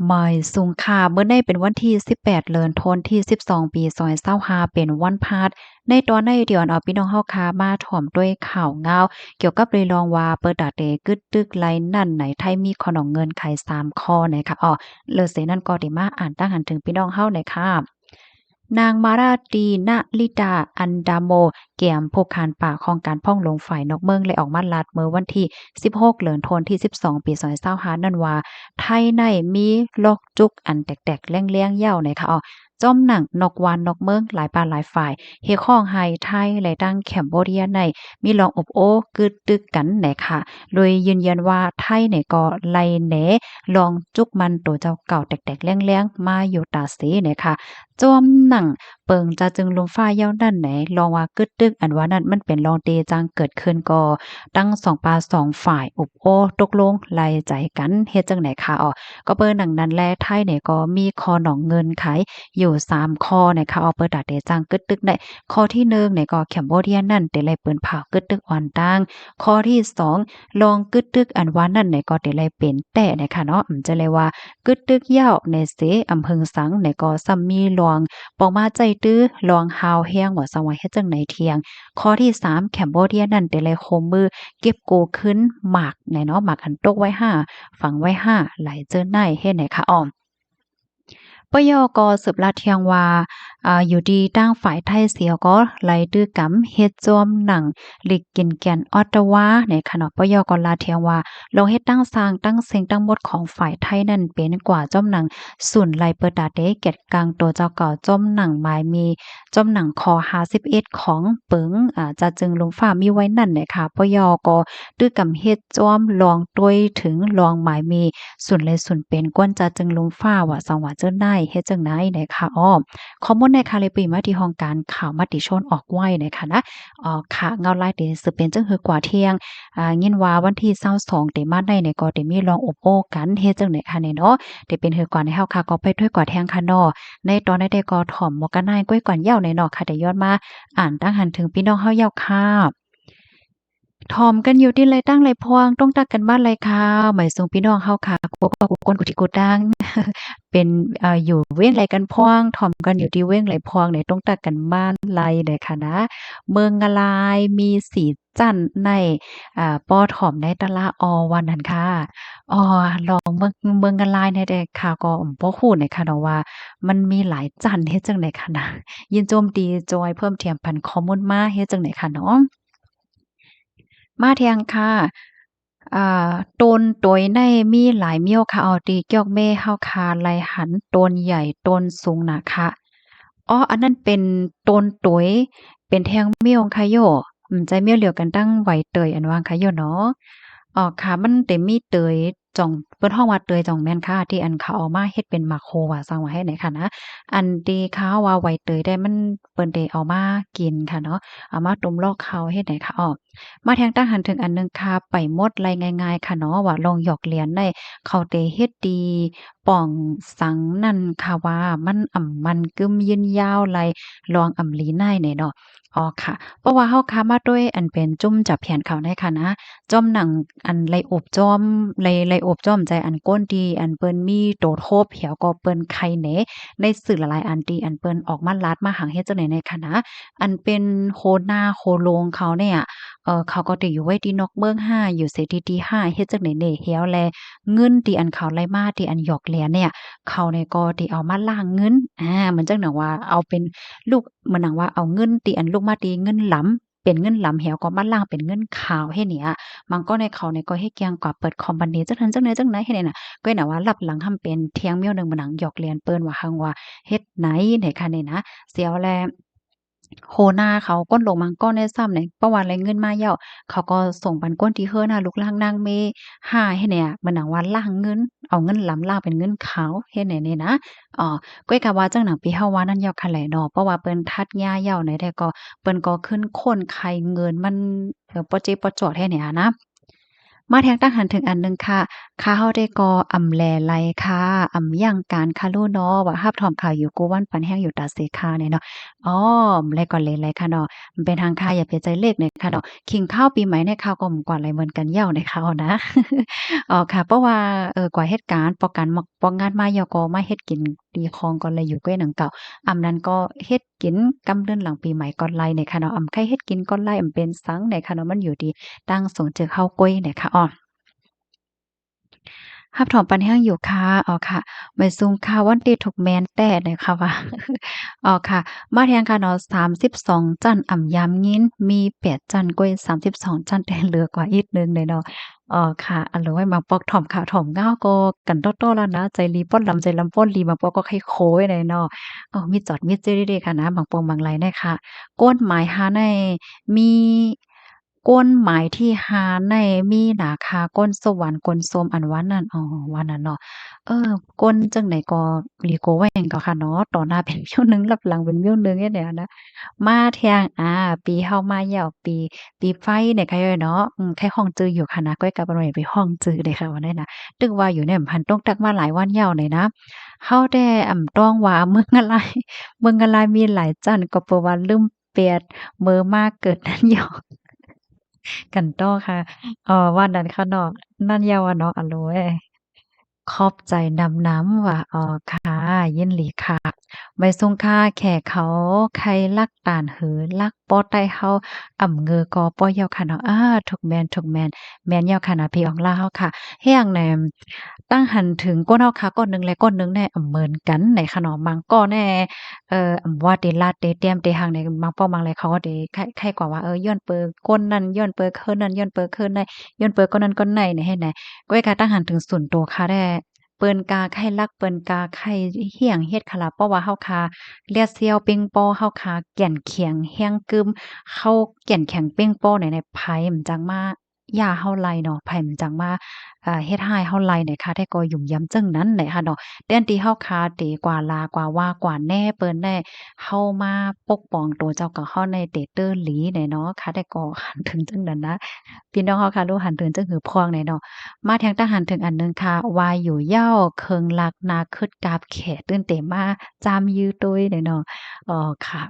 หมายสุงค่าเมื่อในเป็นวันที่18เดือนธันวาคมที่12ปี2025เป็นวันพฤหัสในตอนในเดี๋ยวเอาพี่น้องเฮาค่ะมาถ่อมด้วยข่าวงาวเกี่ยวกับเรื่องรองว่าเปิดดาเตกึดตึกไลนั่นไหนไทยมีขนมเงินไข3ข้อนะคะเลอเสนั่นก็ได้มาอ่านตั้งหันถึงพี่น้องเฮาหน่อยค่ะนางมาราตีณลิตาอันดาโมเกี่ยมผู้คานป่าของการพ่องลงฝ่ายนอกเมืองเลยออกมาลัดเมื่อวันที่16เดือนธันวาคมที่12ปี2025นั่นว่าไทยในมีโรคจุกอันแตกๆแล้งๆยาวนะคะจ้อมหนังนกวานนกเมืองหลายป่าหลายฝ่ายเฮข้องไฮไทยและดังแคมโบเดียในมีลองอบโอ้กึดตึกกันไหนค่ะโดยยืนยันว่าไทยเนี่ยก็ไล่แหนลองจุกมันตัวเจ้าเก่าแตกๆแล้งๆมาอยู่ตาเสเนี่ยค่ะจอมหนังเปิงจะจึงลมฟ้าเย้านั่นไหนลองว่ากึดตึกอันว่านั้นมันเป็นลองเตจังเกิดขึ้นก็ตั้ง2ปา2ฝ่ายอบโอ้ตกลงไล่ใจกันเฮ็ดจังไหนค่ะก็เปิ้นดังนั้นแลไทยเนี่ยก็มีคอหนองเงินขายอยู่3ข้อนะคะเปิดดาเตจังกึดตึกได้ข้อที่1เนี่ยก็แคมโบเดียนั่นเตไลเปิ้นเผากึดตึกอ่อนตั้งข้อที่2ลองกึดตึกอันว่านั่นเนี่ยก็เตไลเป็นแต่นะคะเนาะจะเลยว่ากึดตึกยาวในเสอำเภอสังเนี่ยก็ซ้ำมีลองปอกมาใจตื้อลองฮาวแฮงว่าสังว่าเฮ็ดจังไหนเที่ยงข้อที่3แคมโบเดียนั่นเตไลโคมมือเก็บโกขึ้นหมากไหนเนาะหมากอันตกไว้5ฝังไว้5ไหลเจอในเฮ็ดไหนคะปยก็สืบลาดเทียงว่าอยู่ดีตั้งฝ่ายไทยเสียก็ไหลดื้อกำเฮ็ดจอมหนังหลีกกินแกนออตตาวาในขณะปยก็ลาดเทียงว่าลงเฮ็ดตั้งสร้างตั้งเสียงตั้งหมดของฝ่ายไทยนั่นเป็นกว่าจอมหนังศูนย์ไหลเปิดดาเดเก็ดกลางตัวเจ้าเก่าจอมหนังหมายมีจอมหนังคอ51ของเปิงจะจึงลงฟ้ามีไว้นั่นน่ะค่ะปยก็ดื้อกำเฮ็ดจอมลองต้วยถึงลองหมายมีศูนย์เลยศูนย์เป็นกวนจะจึงลงฟ้าว่าสังว่าเจ้าได้เฮ็ดจังไหนนะคะข้อมูลในค่ะเลยปีมาที่ห้องการข่าวมติชนออกไว้นะคะนะค่ะเงาลายเดสืบเป็นจังหือกว่าเที่ยงยินว่าวันที่22เตมาได้เนี่ยก็ได้มีลองอบโอ้กันเฮ็ดจังได๋ค่ะเนี่ยเนาะได้เป็นหือกว่าในเฮาค่ะก็ไปด้วยกว่าแทงค่ะเนาะในตอนนั้นได้ก็ถ่อมหมวกกันนายก้อยก่อนเหย้าในเนาะค่ะได้ย้อนมาอ่านตั้งหันถึงพี่น้องเฮาเหย้าค่ะถ่อมกันอยู่ที่ไรตั้งไรพวงต้องตักกันบ้านไรค่ะหมายสูงพี่น้องเฮาค่ะกุกกุกคนกุจิกุดัง เป็นอยู่เว้งไรกันพ่วงถ่อมกันอยู่ที่เว้งไรพวงเนี่ยต้องตักกันบ้านไรเด้อค่ะนะเมืองงะลายมีสีจันทน์ในป้อถ่อมในตะละออวันนั้นค่ะลองเมืองงะลายเนี่ยเด้อค่ะก็บ่ฮู้เนี่ยค่ะเนาะว่ามันมีหลายจันทน์เฮ็ดจังได๋ค่ะนะยินโจมตีจอยเพิ่มเติมพันข้อมูลมาเฮ็ดจังได๋ค่ะเนาะ มาเที่ยงค่ะต้นโตยในมีหลายเมี่ยวค่ะตีเกี่ยวแม่เฮาคาไหลหันต้นใหญ่ต้นสูงน่ะค่ะอันนั้นเป็นต้นโตยเป็นแทงเมี่ยวค่ะโยใจเมี่ยวเหลียวกันตั้งไหวเตยอันว่าค่ะโยเนาะค่ะมันได้มีเตยจ่องเปิ้นฮ้องว่าเตยจ่องแม่นค่ะที่อันเขาเอามาเฮ็ดเป็นหมากโคว่าซังว่าให้ไหนค่ะนะอันที่เขาว่าไหวเตยได้มันเปิ้นได้เอามากินค่ะเนาะเอามาต้มลอกเขาเฮ็ดไหนค่ะมาแทงตั้งหันถึงอันหนึ่งค่ะไปหมดไลง่ายๆค่ะเนาะว่าลองหยอกเลียนได้เขาเตเฮ็ดดีป่องสังนั่นค่ะว่ามันมันกึมยืนยาวไลลองอำลีในเนี่ยเนาะค่ะเพราะว่าเฮาค้ามาด้วยอันเป็นจุ่มจับแผนเขาได้ค่ะนะจ้อมหนังอันไลโอบจ้อมไลโอบจ้อมใจอันก้นดีอันเปิ้นมีโตโทบเหี่ยวก็เปิ้นไข่แหนในสื่อหลายๆอันที่อันเปิ้นออกมาลัดมาหังเฮ็ดจังได๋ในค่ะนะอันเป็นโคนาโคโลงเขาเนี่ย เขาก็ได้อยู่ไว้ที่นอกเมืองห้าอยู่เสถีที่ห้าเฮ็ดจังได๋แหน่แฮวแลเงินที่อันเขาไล่มาที่อันหยอกแหลเนี่ยเขาเนี่ยก็ได้เอามาล้างเงินเหมือนจังหนังว่าเอาเป็นลูกเหมือนหนังว่าเอาเงินที่อันลูกมาที่เงินหลำเป็นเงินหลำแหวก็มาล้างเป็นเงินขาวเฮ็ดเนี่ยมันก็ในเขาเนี่ยก็เฮ็ดเกี่ยงกว่าเปิดคอมพานีจักทันจังไหนจังไหนเฮ็ดเนี่ยน่ะก็น่ะว่ารับหลังทำเป็นเที่ยงเมียวหนึ่งมาหนังหยอกเลียนเปิ้นว่าหังว่าเฮ็ดไหนเนี่ยค่ะเนี่ยนะเสียวแล โหน้าเขาก้นลงมังก้อนได้ซ้ำเนี่ยประวัติไรเงินมาเหย้าเขาก็ส่งปันก้นที่เฮือน่ะลูกล่างนางเมหาเฮ็ดเนี่ยเหมือนหนังว่าล่างเงินเอาเงินหลำล่างเป็นเงินขาวเฮ็ดเนี่ยนะก้อยกะว่าจังหนังปีเฮาว่านั่นเหย้าค่ะแหละเนาะเพราะว่าเปิ้นทัดย่าเหย้าไหนแต่ก็เปิ้นก็ขึ้นคนไข่เงินมันบ่เจ็บบ่จอดแท้เนี่ยนะ มาแทงตั้งหันถึงอันหนึ่งค่ะข้าเฮาได้ก่ออำแลไลค่ะย่างการคาลูเนาะว่าฮาบถอมข่าวอยู่กูวันปันแห้งอยู่ตาเสคาเนี่ยเนาะแลก่อนเลยไลค่ะเนาะมันเป็นทางค่าอย่าเปใจเลขเนี่ยค่ะเนาะขิงข้าวปีใหม่ในข้าวก็กว่าไหลเหมือนกันเหย้าในข้าวนะค่ะเพราะว่า กว่าเหตุการณ์ป้องกัน ปองงานมาเหยาก็มาเฮ็ดกินตีของก่อนเลยอยู่ก้วยหนังเก่าอำนั้นก็เฮ็ดกินกำเดือนหลังปีใหม่ก่อนไลเนี่ยค่ะเนาะอำใครเฮ็ดกินก่อนไลอำเป็นสังเนี่ยค่ะเนาะมันอยู่ดีตั้งสงจึกเฮาก้วยเนี่ยค่ะอ้อ รับถอมปันแห้งอยู่ค่ะอ๋อค่ะไม่ซุงค่ะวันตีถูกแมนแต่เลยค่ะว่าอ๋อค่ะมาแทงค่ะเนาะ32จันอ่ำยามงิ้นมี8จันก้อย32จันแต่เหลือกว่าอีกหนึ่งเลยเนาะอ๋อค่ะอันเหลือไว้มาปอกถ่อมค่ะถ่อมเงาก็กันโต้ๆแล้วนะใจลีป้อนลำใจลำป้อนลีบางปอกก็ไข้โค้ยเลยเนาะมีจอดมีเจเด้ๆค่ะนะบางปองบางไรเนี่ยค่ะก้นหมายหาในมีก้นหมายที่หาในมีหนาคาก้นสวรรค์ก้นส้มอันว่านั่นอ๋อว่านั้นเนาะ ก้นจังไหนก็ลีโกว่าหยังก็ค่ะเนาะต่อหน้าเป็นนิ้วหนึ่งรับหลังเป็นนิ้วหนึ่งเฮ็ดเนี่ยนะมาเที่ยงปีเฮามาแล้วปีไฟเนี่ยค่ะย่อยเนาะใครฮ้องจื้ออยู่ค่ะนะก้อยกับบ่ได้ไปฮ้องจื้อเด้ค่ะว่าได้นะตึกว่าอยู่เนี่ยพันต้องตักมาหลายวันยาวเลยนะเฮาแต่ต้องว่าเมืองอะไรเมืองอะไรมีหลายจั้นก็เพราะว่าลืมเปียดมื้อมาเกิดนั่นหยอกกันต้อค่ะว่านั้นค่ะเนาะนั่นยาวอะเนาะอะโลเอ้ย ขอบใจนำน้ำว่าอ๋อค่ะยินหลีค่ะไม่ทรงค่าแขกเขาใครลักตานหือลักป้อใต้เฮาอ่ำเงอก็ป้อยาวค่ะเนาะถูกแม่นถูกแม่นแม่นยาวค่ะนะพี่อองลาเฮาค่ะเฮียงแหนมตั้งหันถึงก้นเฮาค่ะก้อนหนึ่งและก้อนหนึ่งแน่เหมือนกันในขนมบางก้อแน่ว่าเตลาดเตเตรียมเตหังในบางป้อบางไรเขาก็เตใครกว่าว่าย้อนเปิงก้นนั้นย้อนเปิงเคินนั้นย้อนเปิงเคินได้ย้อนเปิงก้นนั้นก้นไหนเนี่ยให้ไหน ก้อยกะตั้งหันถึงศูนย์ตัวค่ะแด้เปิ้นกาไข่ลักเปิ้นกาไข่เหียงเฮ็ดค่ะล่ะเพราะว่าเฮาคาเลียดเซียวเป้งป้อเฮาคาแก่นเขียงแฮงกึมเข้าแก่นแข็งเป้งป้อในไผมันจังมาย่าเฮาไลเนาะไผมันจังมาเฮ็ดให้เฮาไลเนี่ยค่ะแต่ก็ยุ่มยำจังนั้นไหนค่ะเนาะแต่อันที่เฮาคาเตกว่าลากว่าว่ากว่าแน่เปิ้นแน่เฮามาปกป้องตัวเจ้าก็เฮาในเตเตอร์หลีเนี่ยเนาะค่ะแต่ก็หันถึงจังนั้นนะพี่น้องเฮาค่ะรู้หันถึงจังหือพวงเนี่ยเนาะ มาแทงทหารถึงอันหนึ่งค่ะวายอยู่เหย้าเคิงลักนาคึดกาบแขตื่นเต้นมาจามยื้อตุ้ยเนี่ยเนาะค่ะ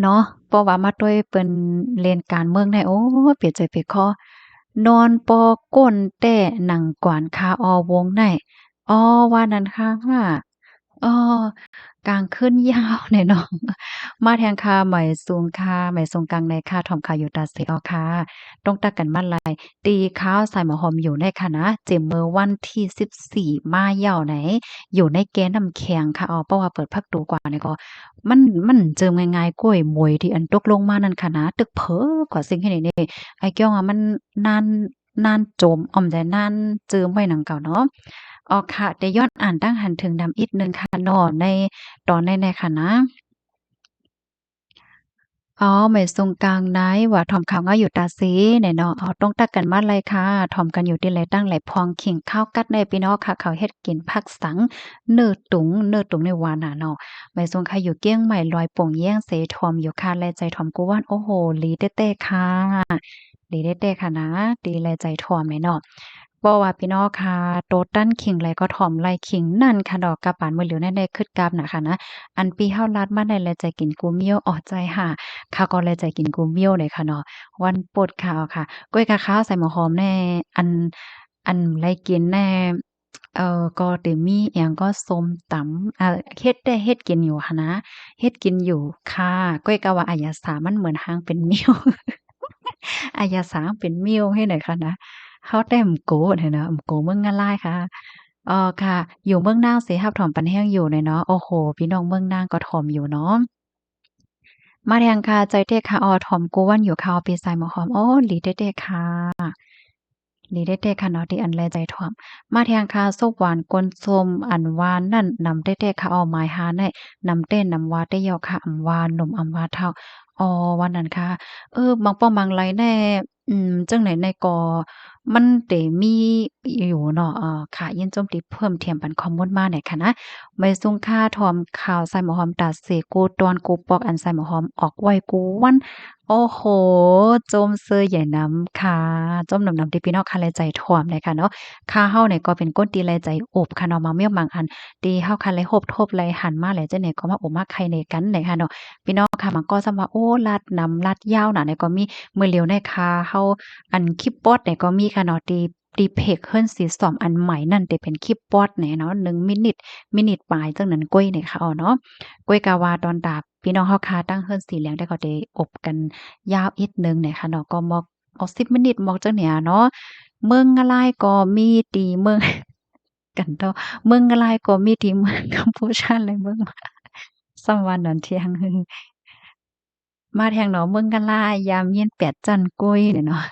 เนาะเพราะว่ามาตุ้ยเปิ้นเล่นการเมืองได้โอ้เปรียบใจเปรียบคอนอนปอก้นแต้หนังกวานคาออวงได้อ้อว่านั้นค่ะอ้อกลางคืนยาวแน่เนาะมาแทงค่ะไหมสูงค่ะไหมสูงกลางในค่ะถ่อมค่ะอยู่ตาเสออค่ะต้องตักกันมาลายตีข้าวใส่หมอหอมอยู่ในค่ะนะเจมเมื่อวันที่14มาเหย้าไหนอยู่ในแกนน้ำแข็งค่ะเพราะว่าเปิดพักดูกว่านี่ก็มันเจิมง่ายๆกล้วยมวยที่อันตกลงมานั่นค่ะนะตึกเพ้อกว่าสิ่งที่นี่ไอ้แก้วอะมันนานจมอ่อมใจนานเจิมไว้หนังเก่าเนาะค่ะแต่ย้อนอ่านตั้งหันถึงดำอีกหนึ่งค่ะเนาะในตอนในค่ะนะ ไม่ทรงกลางไหนว่าถ่อมข่าวง้าอยู่ตาซีเนี่ยเนาะต้องตักกันมาเลยค่ะถ่อมกันอยู่ที่ไหลตั้งไหลพองขิงข้าวกัดในพี่น้องค่ะเขาเฮ็ดกินผักสังเนื้อตุงในวาน่ะเนาะไม่ทรงค่ะอยู่เกี้ยงใหม่ลอยโป่งแย่งเสถ่อมอยู่ค่ะแลใจถ่อมกูว่านโอ้โฮหลีเต้ๆค่ะหลีเต้ๆค่ะนะดีแลใจถ่อมเลยเนาะบ่ว่าพี่น้องค่ะโตตั้นขิงไหลก็ถ่อมไหลขิงนั่นค่ะดอกกะปานมื้อเหลียวแน่ๆคึดกลับน่ะค่ะนะอันปีเฮาลัดมาได้แลใจกินกูเมียวอ้อใจห่า ข้าวก็เลยใจกินกูเมี่ยวเลยค่ะเนาะวันโปรดข้าวค่ะกล้วยกะข้าวใส่หัวหอมแน่อันไรกินแน่ก็สิมีอิหยังก็ส้มตำเฮ็ดได้เฮ็ดกินอยู่หั้นนะเฮ็ดกินอยู่ค่ะก้อยก็ว่าอะยาสามันเหมือนหางเป็นนิ้วอะยาสางเป็นนิ้วให้หน่อยค่ะนะข้าวแต้มโกเนี่ยนะโกเมืองงาลายค่ะค่ะอยู่เมืองนางสิรับถอมปันแห้งอยู่เนี่ยเนาะโอ้โฮพี่น้องเมืองนางก็ถ่อมอยู่เนาะ มาแทงค่ะใจเต้ค่ะถ่อมกูวันอยู่ค่ะปีใส่หมอหอมโอ้หลีเด้ๆค่ะหลีเด้ๆค่ะเนาะที่อันแลใจถ่อมมาแทงค่ะส้มหวานกวนส้มอันหวานนั่นนำเด้ๆค่ะหมายหาได้นำเต้นนำว่าเต้ยอค่ะอำวานนมอำว่าเท่าวันนั้นค่ะบางป้อมบางไรแน่จังไหนในก็มันเตมีอยู่เนาะค่ะยินโจมตีเพิ่มเติมปันข้อมูลมาหน่อยค่ะนะไม่ซุงค่าถ่อมข่าวใส่หมอหอมตัดเสกูตอนกูปอกอันใส่หมอหอมออกไว้กูวันโอ้โฮโจมเซอใหญ่น้ำค่ะจมน้ำที่พี่น้องค่ะแลใจถ่อมเลยค่ะเนาะค่าเฮาเนี่ยก็เป็นคนตีแลใจโอบค่ะเนาะมาเมียวบางอันตีเฮาค่ะเลยโฮบทบเลยหันมาแล้วจังได๋ก็มาโอบมาไข่ในกันเนี่ยค่ะเนาะพี่น้องค่ะมันก็ซ้ำว่าโอ้ลัดยาวน่ะเนี่ยก็มีมื้อเหลียวในค่ะเฮาอันคลิปโปดเนี่ยก็มีค่ะเนาะที่ deepfake เฮิรนสิซ่อมอันใหม่นั่นที่เป็นคลิปบอตแหน่เนาะ1 มินิตปลายจังนั้นก้อยนี่ค่ะเนาะก้อยกะว่าตอนดาบพี่น้องเฮาคาตั้งเฮิรนสีเหลืองได้ก็ได้อบกันยาวอีกหนึ่งเนี่ยค่ะเนาะก็มอกออก10 มินิตมอกจังเนี่ยเนาะเมืองอะลายก็มีตีเมืองกันต่อเมืองอะไรก็มีที่เมืองกัมพูชาเลยเมืองซัมวันนั้นเที่ยงมาแทงเนาะเมืองกะลายยามเย็น8จันทร์กุ้ยเนี่ยเนาะ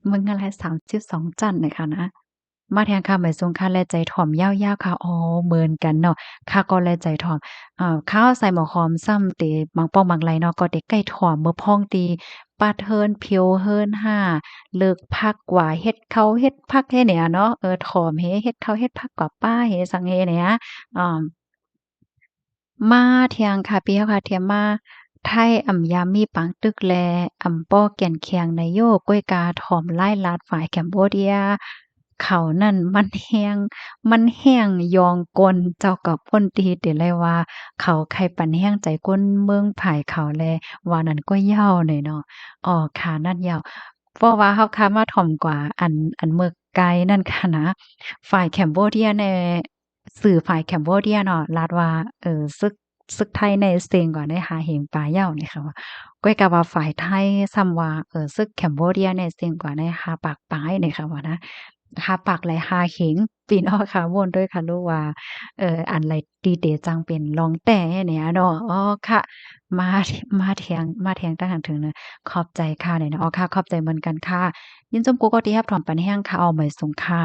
เมืองกะลาย32จันทร์เลยค่ะนะมาแทงค่ะหมายทรงค่ะแลใจถ่อมยาวๆค่ะอ๋อเหมือนกันเนาะค่ะก็แลใจถ่อมข้าวใส่หมอหอมซ้ำเตบางป้องบางไหลเนาะก็เด็กไก่ถ่อมเมื่อพ้องตีปาดเฮินเพียวเฮินห่าเลิกพักกว่าเฮ็ดเขาเฮ็ดพักแฮ่เนี่ยเนาะถ่อมเฮเฮ็ดเขาเฮ็ดพักกว่าป้าเฮสังเฮเนี่ยอ่า มาเที่ยงค่ะพี่เฮาค่ะเที่ยงมาไทยอ่ำยามมีปางตึกแลอ่ำป้อแก่นแข็งนายโยกก้วยกาถ่อมลายลาดฝ่ายแคมโบเดียเขานั่นมันแห้งยองกลเจ้ากับพ้นตีเดเลยว่าเขาใครปันแห้งใจก้นเมืองผายเขาแลว่านั้นก็ยาวหน่อยเนาะอ้อค่ะนั่นยาวเพราะว่าเฮาคามาถ่อมกว่าอันเมืองไกลนั่นค่ะนะฝ่ายแคมโบเดียเนี่ยสื่อฝ่ายแคมโบเดียเนาะลาดว่าซึกไทยในเซ็งกว่าในหาเหงปลาเหย้านี่ค่ะว่าก้อยกะว่าฝ่ายไทยซ้ำว่าซึกแคมโบเดียเนี่ยเซ็งกว่าในหาปากปายนี่ค่ะว่านะหาปากไหลหาเข็งพี่น้องค่ะม่วนด้วยค่ะรู้ว่าอันไหลดีเดจังเป็นรองแต่เนี่ยเนาะอ๋อค่ะมาแทงตั้งหั้นถึงเนาะขอบใจค่ะเนี่ยเนาะอ๋อค่ะขอบใจเหมือนกันค่ะยินจมกูก็ที่รับถอนปันแห้งค่ะเอาไว้ส่งค่ะ